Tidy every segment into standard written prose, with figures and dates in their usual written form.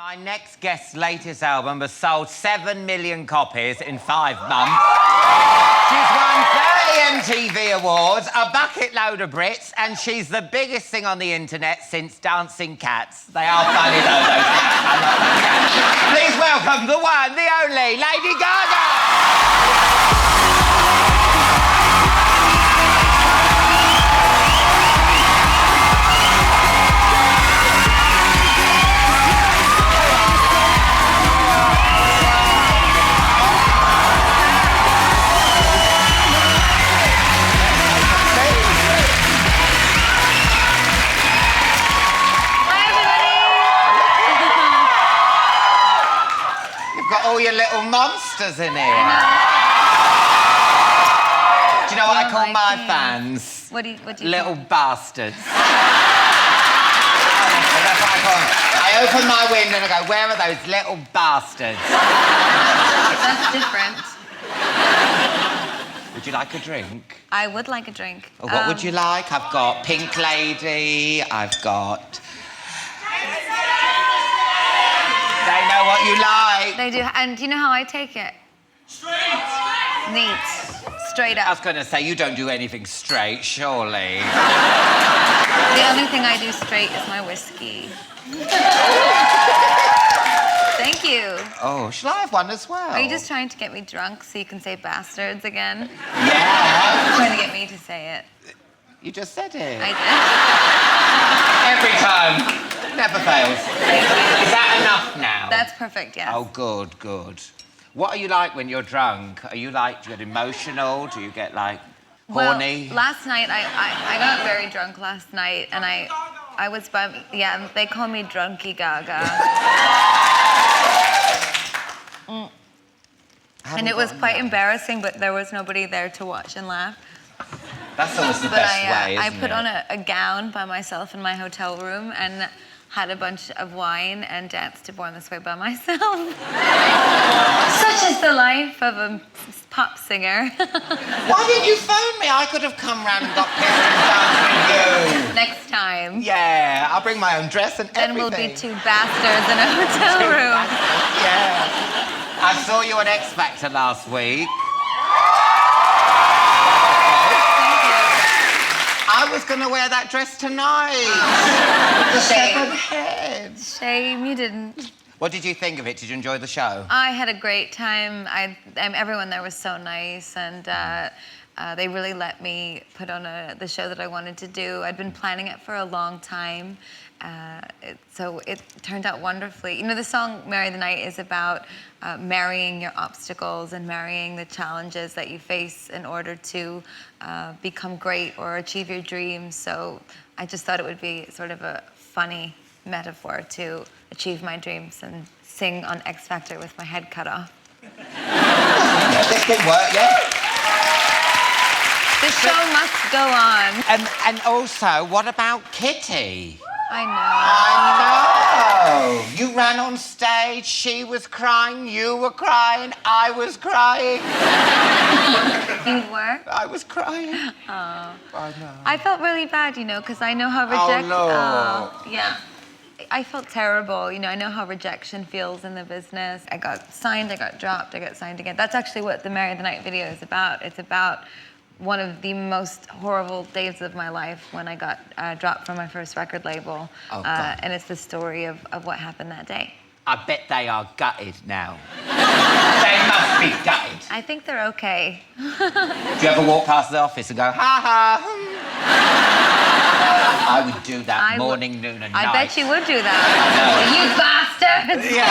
My next guest's latest album has sold 7 million copies in 5 months. She's won 30 MTV Awards, a bucket load of Brits, and she's the biggest thing on the internet since Dancing Cats. They are funny, though, those cats. I love those cats. Please welcome the one, the only, Lady Gaga! All your little monsters in here. Do you know what I call my fans? What do you little bastards. Honestly, that's what I call them. I open my window and I go, where are those little bastards? That's different. Would you like a drink? I would like a drink. Or what would you like? I've got Pink Lady, I've got... They know what you like. They do. And do you know how I take it? Straight. Neat. Straight I up. was going to say, you don't do anything straight, surely. The only thing I do straight is my whiskey. Thank you. Oh, shall I have one as well? Are you just trying to get me drunk so you can say bastards again? Yeah. Trying to get me to say it. You just said it. I did. Every time. Never fails. Thank you. Is that enough now? That's perfect, yes. Oh, good, good. What are you like when you're drunk? Are you like, do you get emotional? Do you get, like, horny? Well, last night, I got very drunk last night, and I was by, yeah, they call me Drunky Gaga. And it was quite embarrassing, but there was nobody there to watch and laugh. That's always the best way, isn't I put it? on a gown by myself in my hotel room and had a bunch of wine and danced to Born This Way by myself. Such is the life of a pop singer. Why didn't you phone me? I could have come round and got pissed and danced with you. Next time. Yeah, I'll bring my own dress and Then everything. we'll be two bastards in a hotel room. Yeah. I saw you on X Factor last week. I was going to wear that dress tonight. The severed head. Shame you didn't. What did you think of it? Did you enjoy the show? I had a great time. Everyone there was so nice, and they really let me put on the show that I wanted to do. I'd been planning it for a long time, so it turned out wonderfully. You know, the song "Marry the Night" is about marrying your obstacles and marrying the challenges that you face in order to become great or achieve your dreams. So I just thought it would be sort of a funny metaphor to achieve my dreams and sing on X Factor with my head cut off. Yeah, this didn't work, yeah? The show must go on. And also, what about Kitty? I know. You ran on stage, she was crying, you were crying, I was crying. know. You were? I was crying. Oh. I know. I felt really bad, you know, because I know how yeah. I felt terrible, you know, I know how rejection feels in the business. I got signed, I got dropped, I got signed again. That's actually what the Marry the Night video is about. It's about one of the most horrible days of my life when I got dropped from my first record label. Oh, God. And it's the story of what happened that day. I bet they are gutted now. They must be gutted. I think they're okay. Do you ever walk past the office and go, ha ha? I would do that morning, noon and night. I bet you would do that. You bastards! Yeah.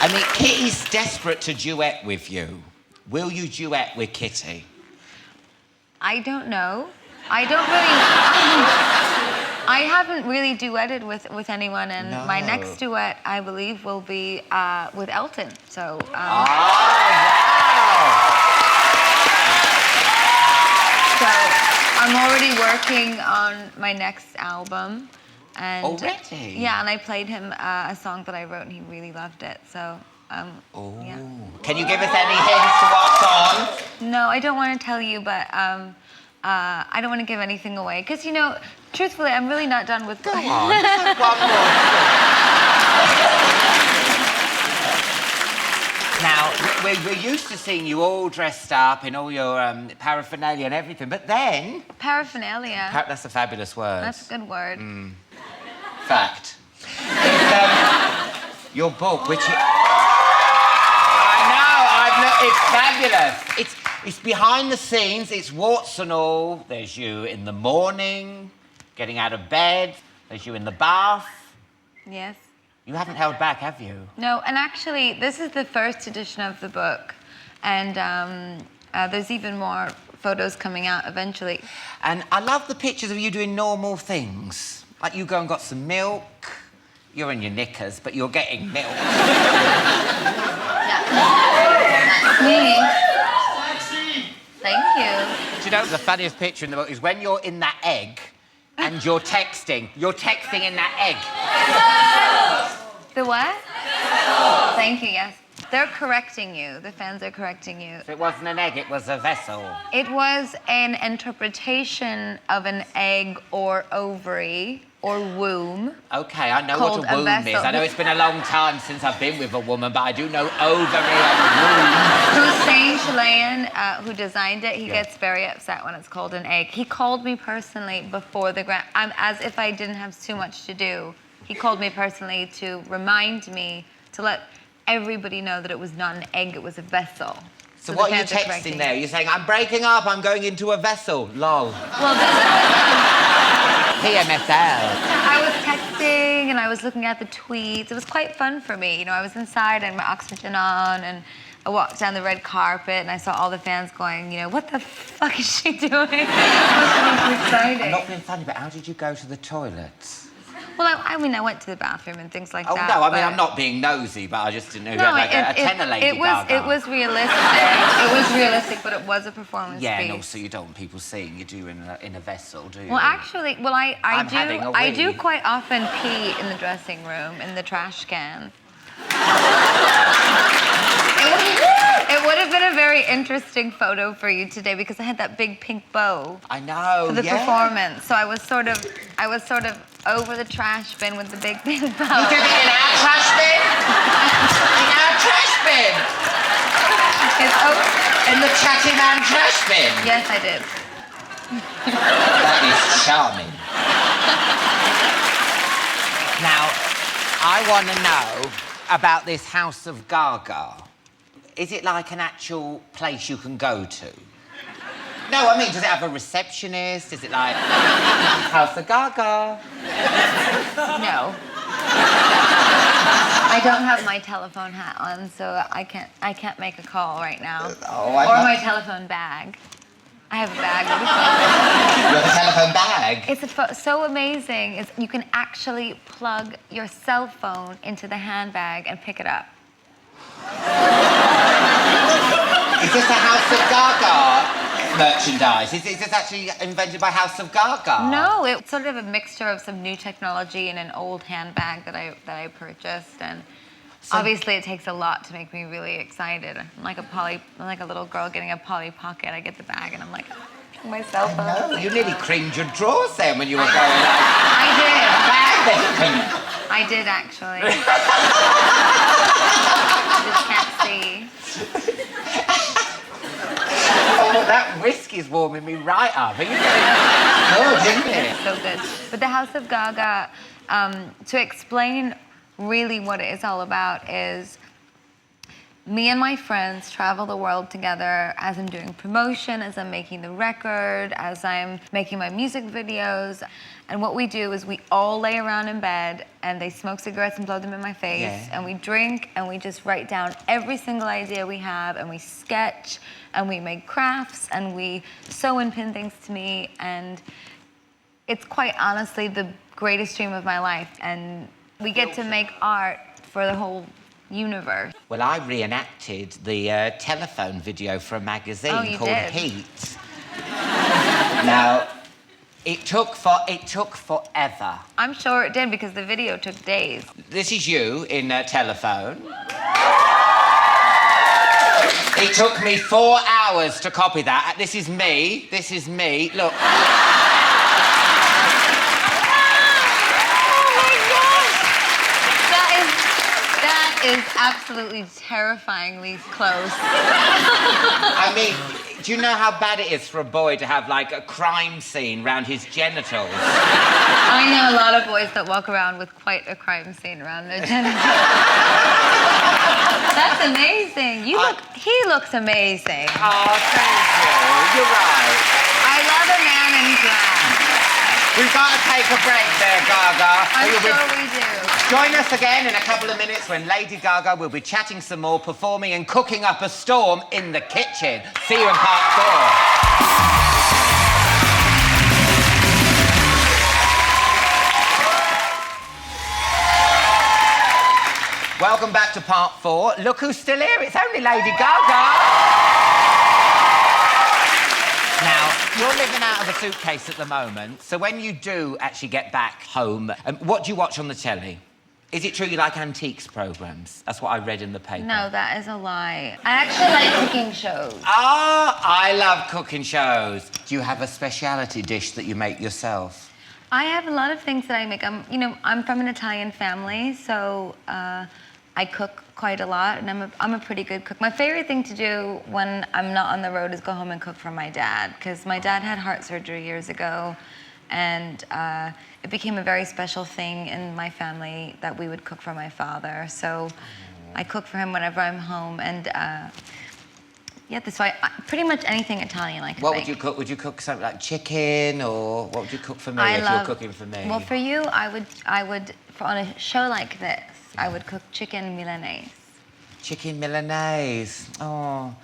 I mean, Kitty's desperate to duet with you. Will you duet with Kitty? I don't know. I haven't really duetted with anyone, and my next duet, I believe, will be with Elton. So. Wow. So I'm already working on my next album. And, already? Yeah, and I played him a song that I wrote, and he really loved it. So, yeah. Can you give us any hints to what's on? No, I don't want to tell you, but I don't want to give anything away. Because, you know, truthfully, I'm really not done with... Go on, just one more. Now, we're used to seeing you all dressed up in all your paraphernalia and everything, but then... Paraphernalia? That's a fabulous word. That's a good word. Fact. Your book, which... It's fabulous. It's behind the scenes, it's warts and all. There's you in the morning, getting out of bed. There's you in the bath. Yes. You haven't held back, have you? No, and actually, this is the first edition of the book. And there's even more photos coming out eventually. And I love the pictures of you doing normal things. Like you go and got some milk. You're in your knickers, but you're getting milk. Me. Thank you. Do you know the funniest picture in the book is when you're in that egg and you're texting. You're texting in that egg. The what? Thank you, yes. They're correcting you. The fans are correcting you. So it wasn't an egg, it was a vessel. It was an interpretation of an egg or ovary or womb. Okay, I know what a womb is. I know it's been a long time since I've been with a woman, but I do know ovary and womb. Hussein Chilean, who designed it, he gets very upset when it's called an egg. He called me personally before the grand... as if I didn't have too much to do. He called me personally to remind me to let everybody know that it was not an egg, it was a vessel. So what are you texting there? You're saying, I'm breaking up, I'm going into a vessel. Lol. Well, PMSL. I was texting and I was looking at the tweets. It was quite fun for me. You know, I was inside and my oxygen on and I walked down the red carpet and I saw all the fans going, you know, what the fuck is she doing? It was exciting. I'm not being funny, but how did you go to the toilets? Well, I mean, I went to the bathroom and things like that. Oh, no, I mean, I'm not being nosy, but I just didn't know you had like a tenor Lady Gaga. It was realistic. It was realistic, but it was a performance piece. And also you don't want people seeing you do in a vessel, do you? Well, actually, I do wee. quite often pee in the dressing room, in the trash can. It would have been a very interesting photo for you today because I had that big pink bow. I know, for the performance. So I was sort of over the trash bin with the big pink bow. You did it in our trash bin? In our trash bin? In the Chatty Man trash bin? Yes, I did. That is charming. Now, I want to know about this House of Gaga. Is it like an actual place you can go to? No, I mean, does it have a receptionist? Is it like House of Gaga? No. I don't have my telephone hat on, so I can't make a call right now. Or my telephone bag. I have a bag. You have a telephone bag? It's so amazing. You can actually plug your cell phone into the handbag and pick it up. Is this a House of Gaga merchandise? Is this actually invented by House of Gaga? No, it's sort of a mixture of some new technology and an old handbag that I purchased, and obviously it takes a lot to make me really excited. I'm like a little girl getting a Polly Pocket. I get the bag and I'm like, my cell phone. No, you nearly creamed your drawers then when you were going I did. bag. I did actually. I just can't see. Oh, that whiskey is warming me right up. Are you getting good, isn't it? It's so good. But the House of Gaga, to explain really what it is all about is me and my friends travel the world together as I'm doing promotion, as I'm making the record, as I'm making my music videos. And what we do is we all lay around in bed and they smoke cigarettes and blow them in my face. And we drink and we just write down every single idea we have and we sketch and we make crafts and we sew and pin things to me. And it's quite honestly the greatest dream of my life. And we get to make art for the whole universe. Well, I reenacted the telephone video for a magazine called Heat. Now, it took forever. I'm sure it did because the video took days. This is you in telephone. It took me 4 hours to copy that. This is me. Look. is absolutely terrifyingly close. I mean, do you know how bad it is for a boy to have, like, a crime scene around his genitals? I know a lot of boys that walk around with quite a crime scene around their genitals. That's amazing. He looks amazing. Oh, thank you. You're right. I love a man in drag. We've got to take a break there, Gaga. I'm sure we do. Join us again in a couple of minutes when Lady Gaga will be chatting some more, performing and cooking up a storm in the kitchen. See you in part 4. Welcome back to part 4. Look who's still here. It's only Lady Gaga. Now, you're living out of a suitcase at the moment, so when you do actually get back home, what do you watch on the telly? Is it true you like antiques programmes? That's what I read in the paper. No, that is a lie. I actually like cooking shows. Ah, I love cooking shows. Do you have a speciality dish that you make yourself? I have a lot of things that I make. I'm from an Italian family, so I cook quite a lot, and I'm a pretty good cook. My favorite thing to do when I'm not on the road is go home and cook for my dad, because my dad had heart surgery years ago, and it became a very special thing in my family that we would cook for my father. So I cook for him whenever I'm home, and yeah, that's why pretty much anything Italian I can What make. would you cook? Would you cook something like chicken, or what would you cook for me if you're cooking for me? Well, for you, I would on a show like this, I would cook chicken Milanese. Chicken Milanese. Oh,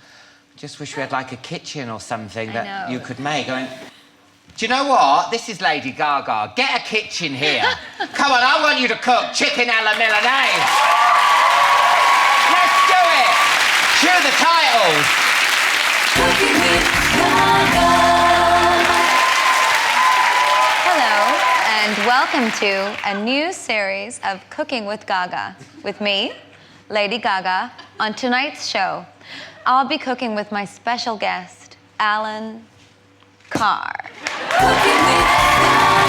just wish we had like a kitchen or something that you could make. I mean, do you know what? This is Lady Gaga. Get a kitchen here. Come on, I want you to cook chicken alla Milanese. Let's do it. Cue the titles. Cooking with Gaga. Hello, and welcome to a new series of Cooking with Gaga with me, Lady Gaga. On tonight's show, I'll be cooking with my special guest, Alan Carr. Cooking with Gaga.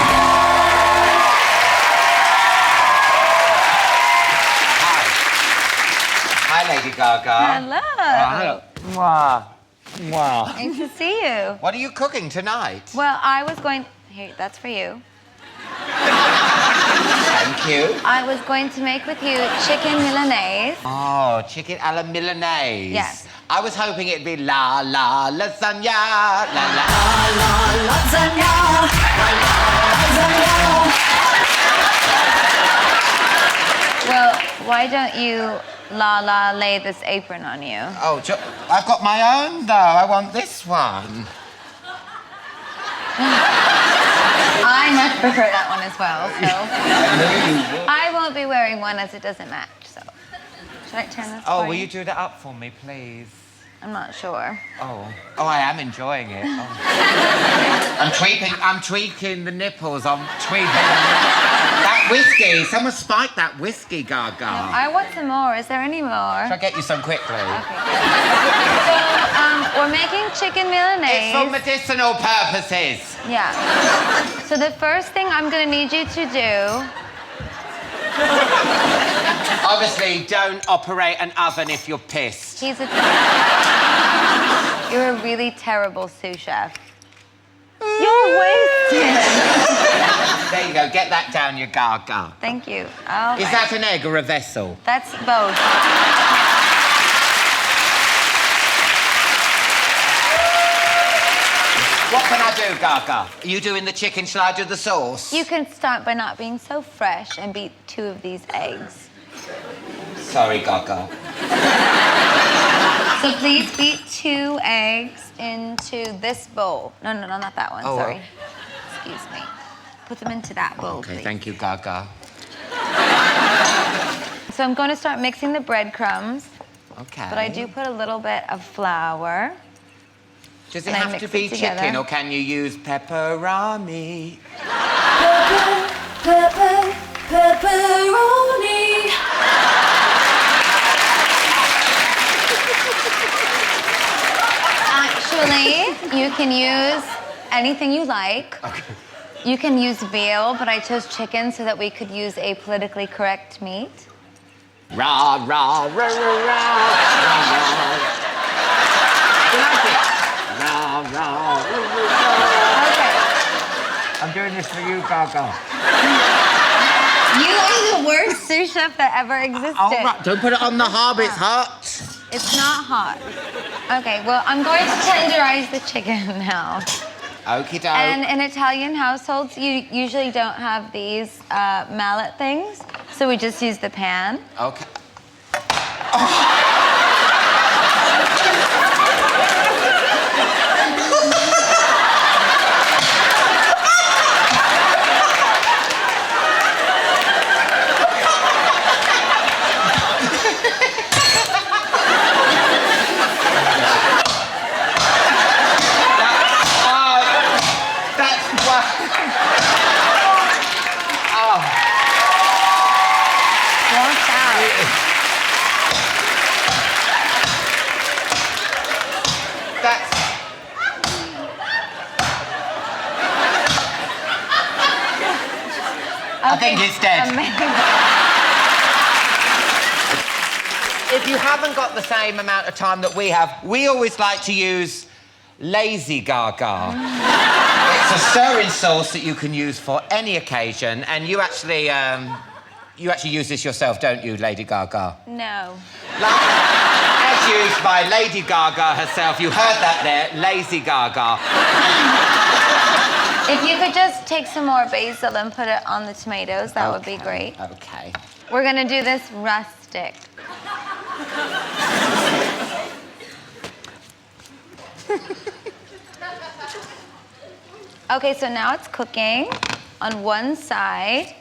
Hi, Lady Gaga. Hello. Hello. Mwah. Mwah. Nice to see you. What are you cooking tonight? Well, I was going... Here, that's for you. Thank you. I was going to make with you chicken Milanese. Oh, chicken alla Milanese. Yes. I was hoping it'd be la la lasagna, la la Lasagna. Well, why don't you lay this apron on you? Oh, I've got my own though. I want this one. I much prefer that one as well, so... I knew you would. I won't be wearing one as it doesn't match, so... Should I turn this Oh, for will you do that up for me, please? I'm not sure. Oh, I am enjoying it. Oh. I'm tweaking the nipples. I'm tweaking that whiskey. Someone spiked that whiskey, Gaga. I want some more. Is there any more? Shall I get you some quickly? Okay. So, we're making chicken Milanese. It's for medicinal purposes. Yeah. So the first thing I'm gonna need you to do... Obviously, don't operate an oven if you're pissed. You're a really terrible sous chef. You're wasted. There you go. Get that down your Gaga. Thank you. Is that an egg or a vessel? That's both. What can I do, Gaga? Are you doing the chicken? Shall I do the sauce? You can start by not being so fresh and beat 2 of these eggs. Sorry, Gaga. So please beat 2 eggs into this bowl. No, not that one. Oh, sorry. Excuse me. Put them into that bowl, Okay, please. thank you, Gaga. So I'm going to start mixing the breadcrumbs. Okay. But I do put a little bit of flour. Does it and I have mix to it be together. chicken, or can you use pepperoni? Pepperoni. Actually, you can use anything you like. Okay. You can use veal, but I chose chicken so that we could use a politically correct meat. Rah, rah, rah, rah, rah, rah. You like it? Rah, rah, rah, rah. Okay. I'm doing this for you, Gaga. You are the worst sous chef that ever existed. All right, don't put it on the hob, it's hot. It's not hot. Okay, well, I'm going to tenderize the chicken now. Okie doke. And in Italian households, you usually don't have these mallet things, so we just use the pan. Okay. Watch out. That's... I think it's dead. If you haven't got the same amount of time that we have, we always like to use lazy Gaga. It's a stirring sauce that you can use for any occasion, and you actually use this yourself, don't you, Lady Gaga? No. As used by Lady Gaga herself. You heard that there, lazy Gaga. If you could just take some more basil and put it on the tomatoes, that would be great. Okay. We're gonna do this rustic. Okay, so now it's cooking on one side.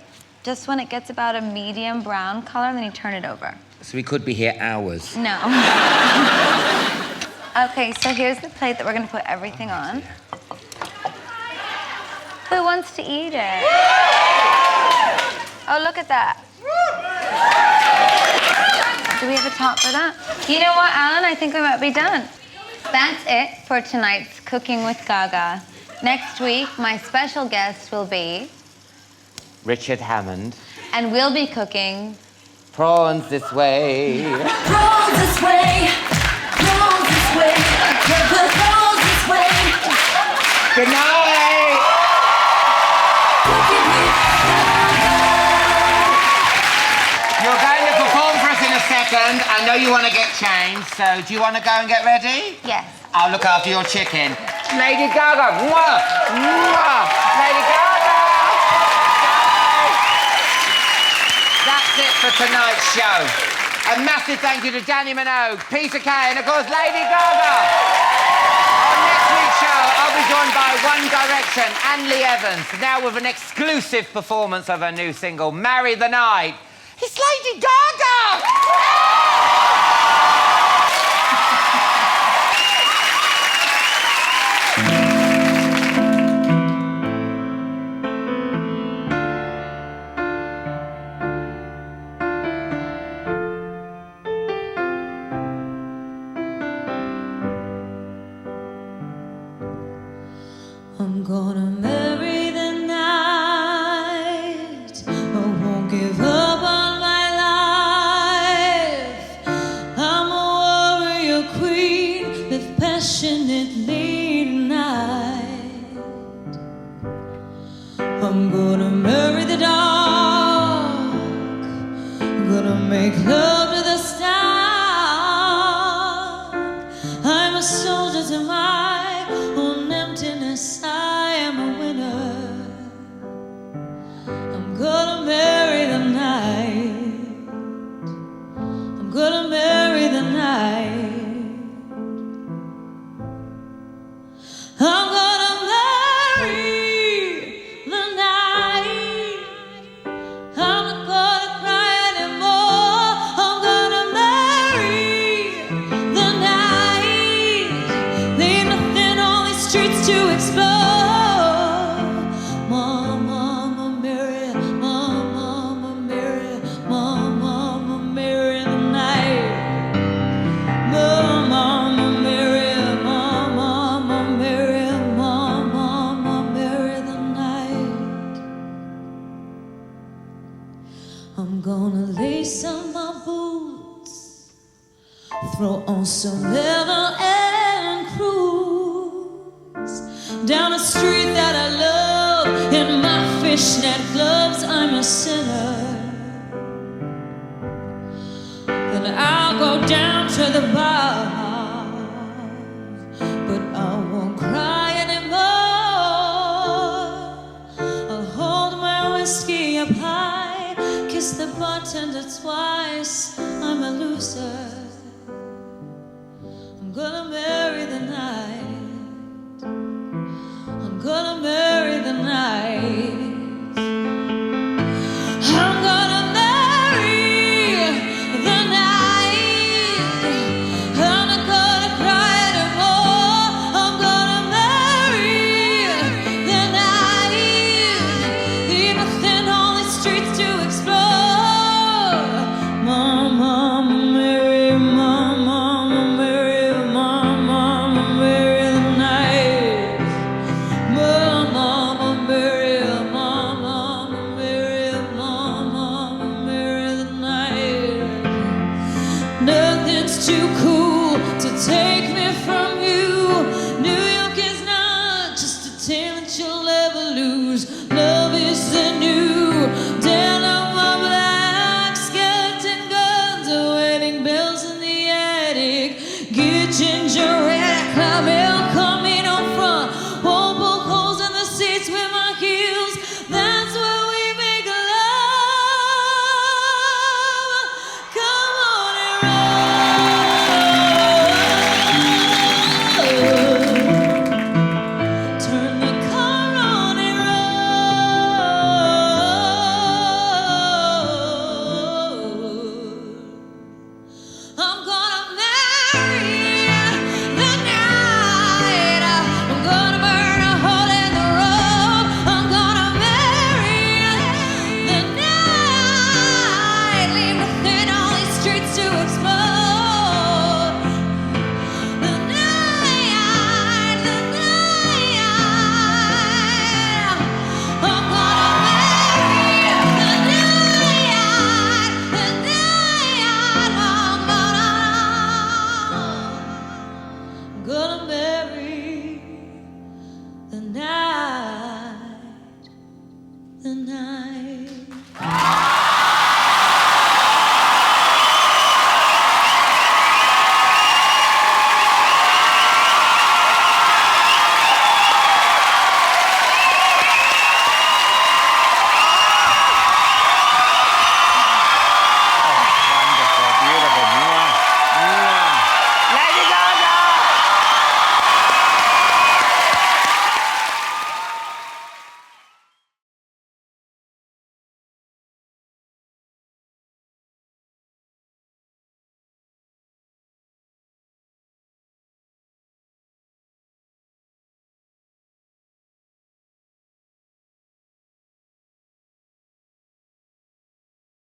Just when it gets about a medium brown color, then you turn it over. So we could be here hours. No. Okay, so here's the plate that we're gonna put everything on. Who wants to eat it? Oh, look at that. Do we have a top for that? You know what, Alan? I think we might be done. That's it for tonight's Cooking with Gaga. Next week, my special guest will be... Richard Hammond. And we'll be cooking... Prawns this way. Prawns this way. Prawns this way. Prawns this way. Good night. Cooking with Gaga. You're going to perform for us in a second. I know you want to get changed, so do you want to go and get ready? Yes. I'll look after your chicken. Lady Gaga. Mwah. Mwah. Lady Gaga. That's it for tonight's show. A massive thank you to Danny Minogue, Peter Kay, and of course Lady Gaga. On next week's show, I'll be joined by One Direction and Lee Evans, now with an exclusive performance of her new single, Marry the Night. It's Lady Gaga! I'm gonna marry the night. I won't give up on my life. I'm a warrior queen, live passionately tonight. I'm gonna marry the dark. I'm gonna make love to the stark. I'm a soldier to my own emptiness. I am a winner. I'm gonna marry the night. I'm gonna marry the night. I'm gonna marry the night. I'm not gonna cry anymore. I'm gonna marry the night. There ain't nothing on these streets to explore. Mama, Mary, Mama. I'm gonna lace up my boots, throw on some leather and cruise down a street that I love in my fishnet gloves. I'm a sinner. Then I'll go down to the bar, but I won't cry anymore. I'll hold my whiskey up high, kiss the bartender twice. I'm a loser. I'm gonna marry the night. I'm gonna marry the night. I'm gonna marry the night. I'm not gonna cry anymore. I'm gonna marry the night. Leave a thin only streets to explore. Mama, marry, mama, marry, mama, marry the night. Mama, marry, mama, marry, mama, marry the night. Nothing's too cool.